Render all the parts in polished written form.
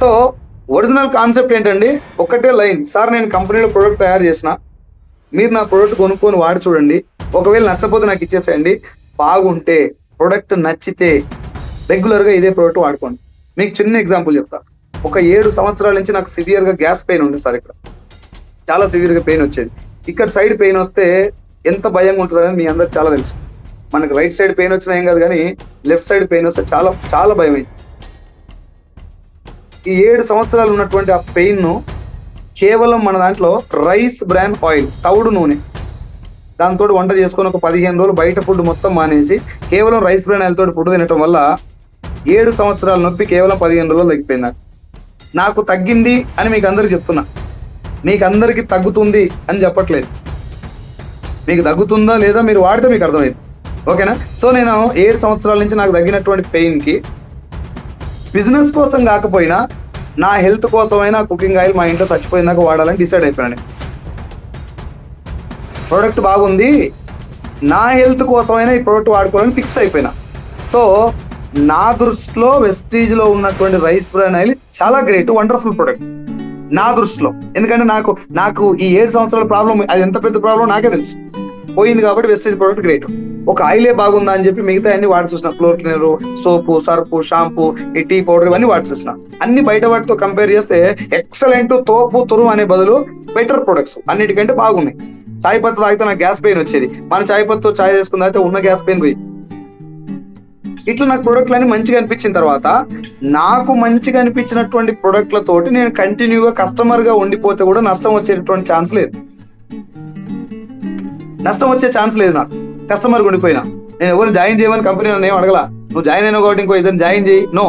So original concept ఏంటండి, ఒకటే line. Sir నేను కంపెనీలో ప్రోడక్ట్ తయారు చేసిన, మీరు నా ప్రోడక్ట్ కొనుక్కొని వాడి చూడండి, ఒకవేళ నచ్చకపోతే నాకు ఇచ్చేసేయండి, బాగుంటే ప్రోడక్ట్ నచ్చితే రెగ్యులర్గా ఇదే ప్రోడక్ట్ వాడుకోండి. మీకు చిన్న ఎగ్జాంపుల్ చెప్తా. ఒక 7 సంవత్సరాల నుంచి నాకు సివియర్గా గ్యాస్ పెయిన్ ఉంది సార్. ఇక్కడ చాలా సివియర్గా పెయిన్ వచ్చేది. ఇక్కడ సైడ్ పెయిన్ వస్తే ఎంత భయంగా ఉంటుందని మీ అందరికి చాలా తెలుసు. మనకు రైట్ సైడ్ పెయిన్ వచ్చినా ఏం కాదు, కానీ లెఫ్ట్ సైడ్ పెయిన్ వస్తే చాలా చాలా భయం అయింది. ఈ 7 సంవత్సరాలు ఉన్నటువంటి ఆ పెయిన్ ను కేవలం మన దాంట్లో రైస్ బ్రాన్ ఆయిల్, తవుడు నూనె, దాంతో వంట చేసుకొని ఒక 15 రోజులు బయట ఫుడ్ మొత్తం మానేసి కేవలం రైస్ బ్రాన్ ఆయిల్ తోటి ఫుడ్ తినటం వల్ల 7 సంవత్సరాల నొప్పి కేవలం 15 రోజులు తగ్గిపోయింది. నాకు తగ్గింది అని మీకు అందరికి చెప్తున్నా, మీకు అందరికి తగ్గుతుంది అని చెప్పట్లేదు. మీకు తగ్గుతుందా లేదా మీరు వాడితే మీకు అర్థమైంది, ఓకేనా? సో నేను 7 సంవత్సరాల నుంచి నాకు తగ్గినటువంటి పెయిన్కి బిజినెస్ కోసం కాకపోయినా నా హెల్త్ కోసమైనా కుకింగ్ ఆయిల్ మా ఇంట్లో చచ్చిపోయిందాక వాడాలని డిసైడ్ అయిపోయాను. ప్రోడక్ట్ బాగుంది, నా హెల్త్ కోసమైనా ఈ ప్రోడక్ట్ వాడుకోవాలని ఫిక్స్ అయిపోయినా. సో నా దృష్టిలో వెస్టీజ్లో ఉన్నటువంటి రైస్ బ్రాన్ ఆయిల్ చాలా గ్రేట్, వండర్ఫుల్ ప్రోడక్ట్ నా దృష్టిలో. ఎందుకంటే నాకు ఈ 7 సంవత్సరాల ప్రాబ్లం, అది ఎంత పెద్ద ప్రాబ్లం నాకే తెలుసు, పోయింది కాబట్టి వెస్టీజ్ ప్రోడక్ట్ గ్రేట్. ఒక ఆయిలే బాగుందా అని చెప్పి మిగతా అన్ని వాడి చూసిన, ఫ్లోర్ క్లీనర్, సోపు, సర్పు, షాంపూ, ఈ టీ పౌడర్, ఇవన్నీ వాడి చూసిన. అన్ని బయట వాటితో కంపేర్ చేస్తే ఎక్సలెంట్, తోపు తురుము అనే బదులు బెటర్ ప్రొడక్ట్స్ అన్నిటికంటే బాగున్నాయి. చాయ్ పత్తి తాగితే నాకు గ్యాస్ పెయిన్ వచ్చేది, మన చాయ్ పత్తితో చాయ్ చేసుకున్న అయితే ఉన్న గ్యాస్ పెయిన్ పోయి. ఇట్లా నాకు ప్రొడక్ట్లు అన్ని మంచిగా అనిపించిన తర్వాత, నాకు మంచిగా అనిపించినటువంటి ప్రొడక్ట్లతోటి నేను కంటిన్యూగా కస్టమర్ గా ఉండిపోతే కూడా నష్టం వచ్చేటటువంటి ఛాన్స్ లేదు. నష్టం వచ్చే ఛాన్స్ లేదు నాకు కస్టమర్ ఉండిపోయినా. నేను ఎవరిని జాయిన్ చేయమని కంపెనీ నన్ను ఏం అడగల, నువ్వు జాయిన్ అయినా కాబట్టి ఇంకో ఇద్దరు జాయిన్ చేయి. No,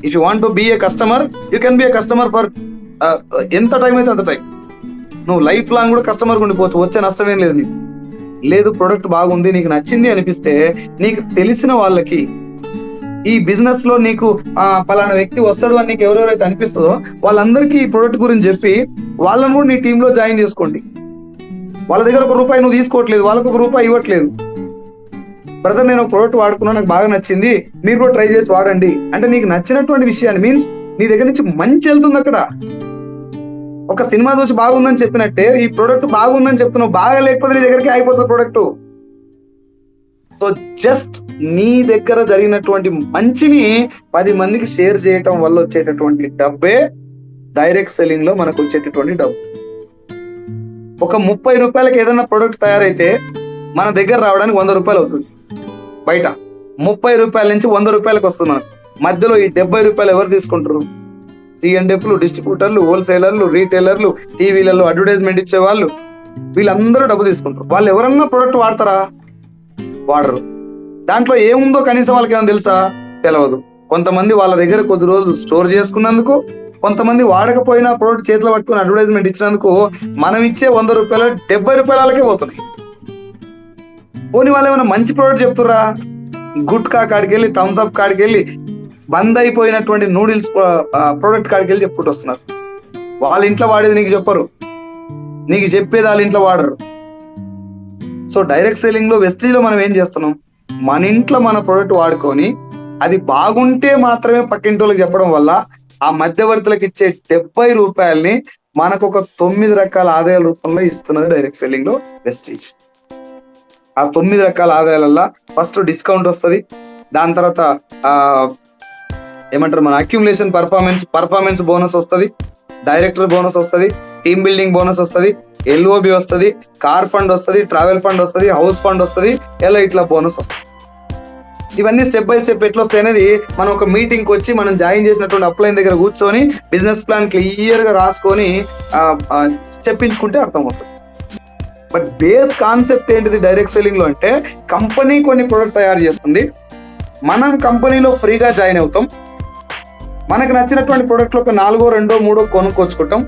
if you want to be a customer, you can be a customer for ఎంత టైం అయితే అంత టైం. నువ్వు లైఫ్ లాంగ్ కూడా కస్టమర్ ఉండిపోవచ్చు, వచ్చే నష్టం ఏం లేదు నీకు. లేదు, ప్రొడక్ట్ బాగుంది, నీకు నచ్చింది అనిపిస్తే నీకు తెలిసిన వాళ్ళకి, ఈ బిజినెస్ లో నీకు పలానా వ్యక్తి వస్తాడు అని నీకు ఎవరెవరైతే అనిపిస్తుందో వాళ్ళందరికీ ఈ ప్రొడక్ట్ గురించి చెప్పి వాళ్ళని కూడా నీ టీంలో జాయిన్ చేసుకోండి. వాళ్ళ దగ్గర ₹1 నువ్వు తీసుకోవట్లేదు, వాళ్ళకు ₹1 ఇవ్వట్లేదు. బ్రదర్ నేను ఒక ప్రోడక్ట్ వాడుకున్నా, నాకు బాగా నచ్చింది, మీరు కూడా ట్రై చేసి వాడండి అంటే నీకు నచ్చినటువంటి విషయాన్ని, మీన్స్ నీ దగ్గర నుంచి మంచి వెళ్తుంది. అక్కడ ఒక సినిమా చూసి బాగుందని చెప్పినట్టే ఈ ప్రోడక్ట్ బాగుందని చెప్తున్నావు, బాగా లేకపోతే నీ దగ్గరికి అయిపోతుంది ప్రోడక్ట్. సో జస్ట్ నీ దగ్గర జరిగినటువంటి మంచిని 10 మందికి షేర్ చేయటం వల్ల వచ్చేటటువంటి డబ్బే డైరెక్ట్ సెల్లింగ్ లో మనకు వచ్చేటటువంటి డబ్బు. ఒక ₹30 ఏదైనా ప్రొడక్ట్ తయారైతే మన దగ్గర రావడానికి ₹100 అవుతుంది. బయట ₹30 నుంచి ₹100 వస్తుంది మనకు. మధ్యలో ఈ ₹70 ఎవరు తీసుకుంటారు? C&Fలు, డిస్ట్రిబ్యూటర్లు, హోల్సేలర్లు, రీటైలర్లు, టీవీలలో అడ్వర్టైజ్మెంట్ ఇచ్చే వాళ్ళు, వీళ్ళందరూ డబ్బు తీసుకుంటారు. వాళ్ళు ఎవరన్నా ప్రొడక్ట్ వాడతారా? వాడరు. దాంట్లో ఏముందో కనీసం వాళ్ళకి ఏమైనా తెలుసా? తెలియదు. కొంతమంది వాళ్ళ దగ్గర కొద్ది రోజులు స్టోర్ చేసుకున్నందుకు, కొంతమంది వాడకపోయినా ప్రోడక్ట్ చేతిలో పట్టుకుని అడ్వర్టైజ్మెంట్ ఇచ్చినందుకు మనం ఇచ్చే ₹100 ₹70 పోతున్నాయి. పోనీ వాళ్ళు ఏమైనా మంచి ప్రోడక్ట్ చెప్తురా? గుట్కా కాడికి వెళ్ళి, థమ్స్అప్ కాడికి వెళ్ళి, బంద్ అయిపోయినటువంటి నూడిల్స్ ప్రోడక్ట్ కాడికి వెళ్ళి చెప్పుకుంటూ వస్తున్నారు. వాళ్ళ ఇంట్లో వాడేది నీకు చెప్పరు, నీకు చెప్పేది వాళ్ళ ఇంట్లో వాడరు. సో డైరెక్ట్ సెల్లింగ్ లో వెస్టీజ్లో మనం ఏం చేస్తున్నాం? మన ఇంట్లో మన ప్రోడక్ట్ వాడుకొని అది బాగుంటే మాత్రమే పక్కింటి వాళ్ళకి చెప్పడం వల్ల ఆ మధ్యవర్తులకు ఇచ్చే ₹70 మనకు ఒక 9 రకాల ఆదాయాల రూపంలో ఇస్తున్నది డైరెక్ట్ సెల్లింగ్ లో వెస్టీజ్. ఆ 9 రకాల ఆదాయాలల్లో ఫస్ట్ డిస్కౌంట్ వస్తుంది, దాని తర్వాత ఏమంటారు మన అక్యుములేషన్ పర్ఫార్మెన్స్ బోనస్ వస్తుంది, డైరెక్టర్ బోనస్ వస్తుంది, టీమ్ బిల్డింగ్ బోనస్ వస్తుంది, LOB వస్తుంది, కార్ ఫండ్ వస్తుంది, ట్రావెల్ ఫండ్ వస్తుంది, హౌస్ ఫండ్ వస్తుంది, ఇలా ఇట్లా బోనస్ వస్తుంది. ఇవన్నీ స్టెప్ బై స్టెప్ ఎట్లా వస్తాయి అనేది మనం ఒక మీటింగ్ కి వచ్చి మనం జాయిన్ చేసినటువంటి అప్లైన్ దగ్గర కూర్చొని బిజినెస్ ప్లాన్ క్లియర్ గా రాసుకొని చెప్పించుకుంటే అర్థమవుతుంది. బట్ బేస్ కాన్సెప్ట్ ఏంటిది డైరెక్ట్ సెల్లింగ్ లో అంటే, కంపెనీ కొన్ని ప్రొడక్ట్ తయారు చేస్తుంది, మనం కంపెనీలో ఫ్రీగా జాయిన్ అవుతాం, మనకు నచ్చినటువంటి ప్రొడక్ట్ ఒక 4, 2, 3 కొనుక్కొచ్చుకుంటాం,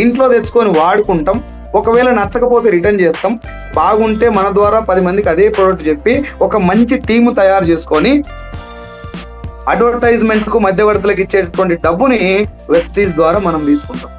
ఇంట్లో తెచ్చుకొని వాడుకుంటాం, ఒకవేళ నచ్చకపోతే రిటర్న్ చేస్తాం, బాగుంటే మన ద్వారా 10 మందికి అదే ప్రోడక్ట్ చెప్పి ఒక మంచి టీము తయారు చేసుకొని అడ్వర్టైజ్మెంట్ కు మధ్యవర్తులకు ఇచ్చేటువంటి డబ్బుని వెస్టీజ్ ద్వారా మనం తీసుకుంటాం.